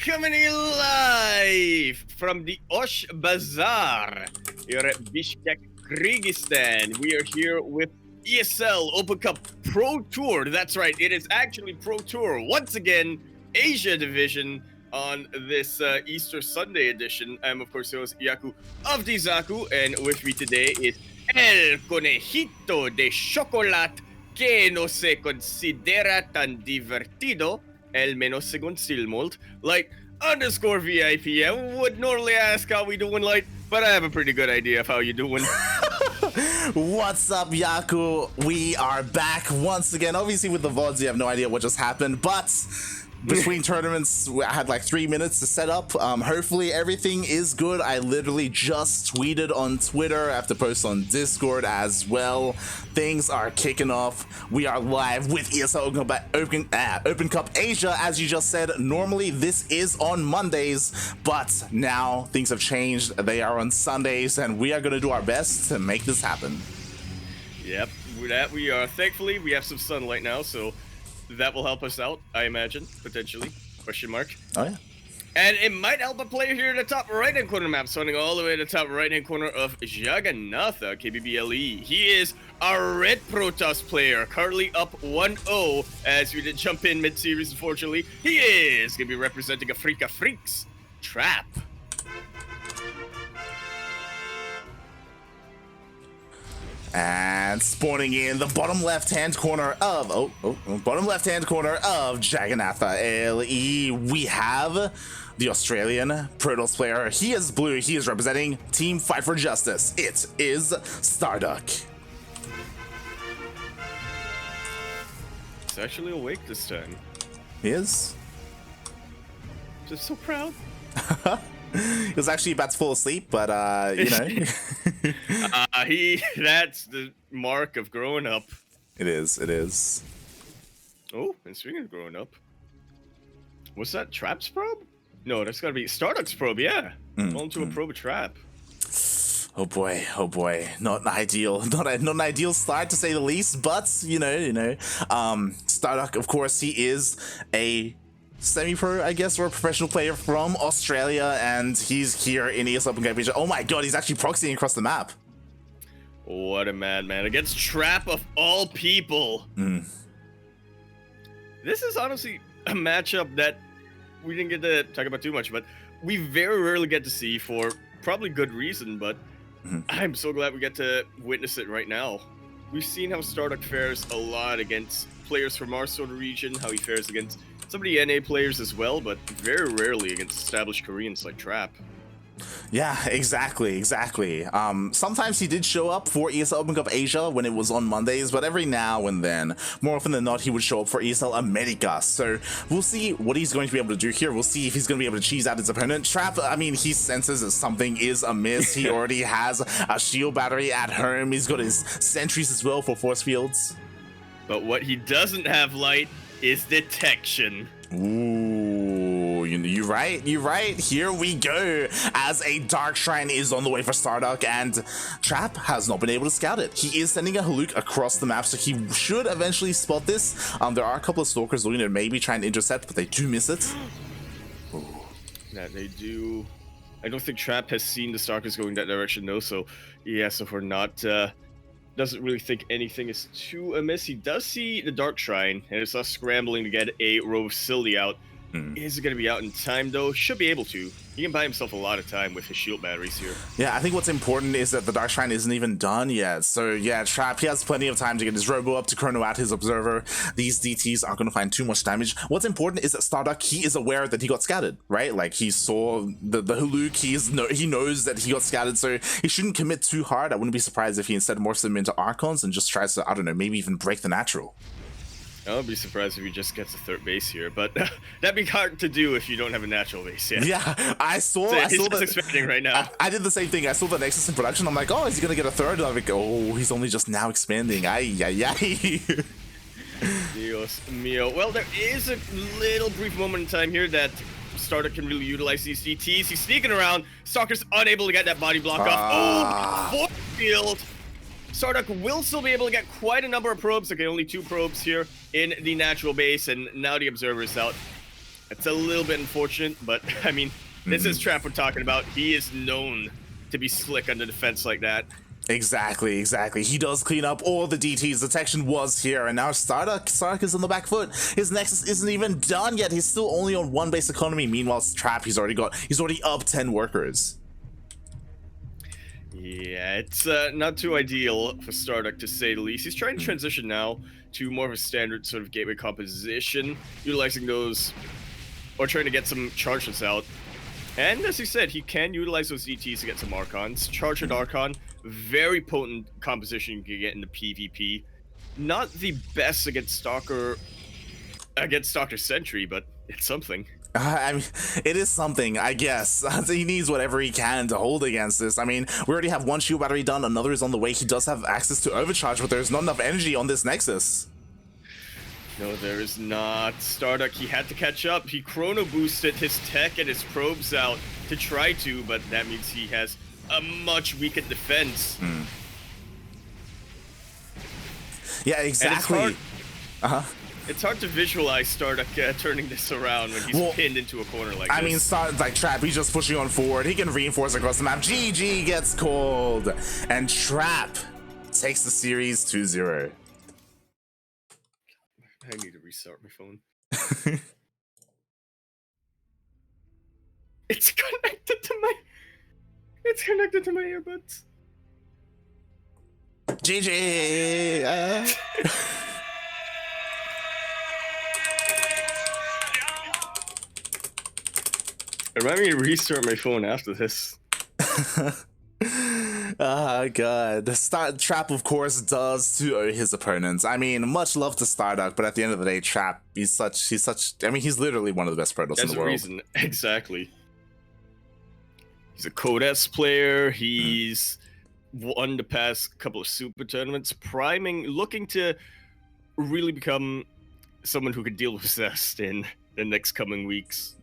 Coming in live from the Osh Bazaar here at Bishkek, Kyrgyzstan. We are here with ESL Open Cup Pro Tour. That's right, it is actually Pro Tour once again, Asia Division on this Easter Sunday edition. I'm of course your host Yaku of Yakuzaku, and with me today is El Conejito de Chocolate que no se considera tan divertido. El menos según Silmold, like _VIP. I would normally ask how we doing, like, but I have a pretty good idea of how you doing. What's up, Yaku? We are back once again. Obviously, with the VODs, you have no idea what just happened, but between tournaments, I had like 3 minutes to set up. Hopefully, everything is good. I literally just tweeted on Twitter. I have to post on Discord as well. Things are kicking off. We are live with ESL Open Cup Asia, as you just said. Normally, this is on Mondays, but now things have changed. They are on Sundays, and we are going to do our best to make this happen. Yep, that we are. Thankfully, we have some sunlight now, so that will help us out, I imagine, potentially. Question mark. Oh, yeah. And it might help a player here in the top right-hand corner map, starting all the way to the top right-hand corner of Jagannatha, KBBLE. He is a Red Protoss player, currently up 1-0, as we did jump in mid-series, unfortunately. He is going to be representing Afrika Freaks, Trap. And spawning in the bottom left-hand corner of bottom left-hand corner of Jagannatha LE, we have the Australian Protoss player. He is blue. He is representing Team Fight for Justice. It is StarDuck. He's actually awake this time. He is. Just so proud. He was actually about to fall asleep, but you know. That's the mark of growing up. It is, it is. Oh, and speaking of growing up, what's that, Trap's probe? No, that's gotta be StarDuck's probe, yeah. Fall into a probe trap. Oh boy, not an ideal, not an ideal start to say the least, but you know, StarDuck, of course, he is a semi-pro, I guess, or a professional player from Australia, and he's here in ESL Open Cup Asia. Oh my god, he's actually proxying across the map. What a madman against Trap of all people. This is honestly a matchup that we didn't get to talk about too much, but we very rarely get to see for probably good reason, but I'm so glad we get to witness it right now. We've seen how StarDuck fares a lot against players from our sort of region, how he fares against some of the NA players as well, but very rarely against established Koreans like Trap. Yeah, exactly. Sometimes he did show up for ESL Open Cup Asia when it was on Mondays, but every now and then, more often than not, he would show up for ESL America. So we'll see what he's going to be able to do here. We'll see if he's going to be able to cheese out his opponent. Trap, I mean, he senses that something is amiss. He already has a shield battery at home. He's got his sentries as well for force fields. But what he doesn't have, Light, is detection. Ooh, you're right. Here we go, as a Dark Shrine is on the way for StarDuck, and Trap has not been able to scout it. He is sending a Haluk across the map, so he should eventually spot this. There are a couple of Stalkers looking to maybe try and intercept, but they do miss it. Ooh. That they do. I don't think Trap has seen the Stalkers going that direction, though, so yeah, so for not... doesn't really think anything is too amiss. He does see the Dark Shrine, and it's us scrambling to get a row of Silly out. Is it going to be out in time, though? Should be able to. He can buy himself a lot of time with his shield batteries here. Yeah, I think what's important is that the Dark Shrine isn't even done yet. So yeah, Trap, he has plenty of time to get his Robo up, to chrono out his Observer. These DTs aren't going to find too much damage. What's important is that StarDuck, he is aware that he got scattered, right? Like, he saw the Haluk, he knows that he got scattered, so he shouldn't commit too hard. I wouldn't be surprised if he instead morphs them into Archons and just tries to, I don't know, maybe even break the natural. I would be surprised if he just gets a third base here, but that'd be hard to do if you don't have a natural base. Yeah, I saw that expanding right now. I did the same thing. I saw the Nexus in production. I'm like, oh, is he gonna get a third? And I'm like, oh, he's only just now expanding. Ay. Dios mío. Well, there is a little brief moment in time here that StarDuck can really utilize these DTs. He's sneaking around. Stalker's unable to get that body block off. Oh, force field. StarDuck will still be able to get quite a number of probes. Okay, only 2 probes here in the natural base, and now the Observer is out. It's a little bit unfortunate, but I mean, this is Trap we're talking about. He is known to be slick under defense like that. Exactly. He does clean up all the DTs. Detection was here, and now StarDuck is on the back foot. His Nexus isn't even done yet. He's still only on 1 base economy. Meanwhile, Trap, he's already up 10 workers. Yeah, it's not too ideal for StarDuck, to say the least. He's trying to transition now to more of a standard sort of gateway composition, utilizing those, or trying to get some charges out. And as he said, he can utilize those DTs to get some Archons. Charged Archon, very potent composition you can get in the PvP. Not the best against Stalker Sentry, but it's something. I mean, it is something, I guess. He needs whatever he can to hold against this. I mean, we already have 1 shield battery done, another is on the way. He does have access to overcharge, but there's not enough energy on this Nexus. No, there is not. StarDuck, he had to catch up. He chrono boosted his tech and his probes out to try to, but that means he has a much weakened defense. Yeah, exactly. It's hard to visualize StarDuck turning this around when he's pinned into a corner like this. I mean, like Trap, he's just pushing on forward. He can reinforce across the map. GG gets called, and Trap takes the series 2-0. I need to restart my phone. It's connected to my earbuds. GG. Remind me to restart my phone after this. Oh god. Trap, of course, does to his opponents. I mean, much love to StarDuck, but at the end of the day, Trap, he's literally one of the best Protoss in the world. Reason. Exactly. He's a Code S player. He's won the past couple of super tournaments, looking to really become someone who could deal with Zest in the next coming weeks.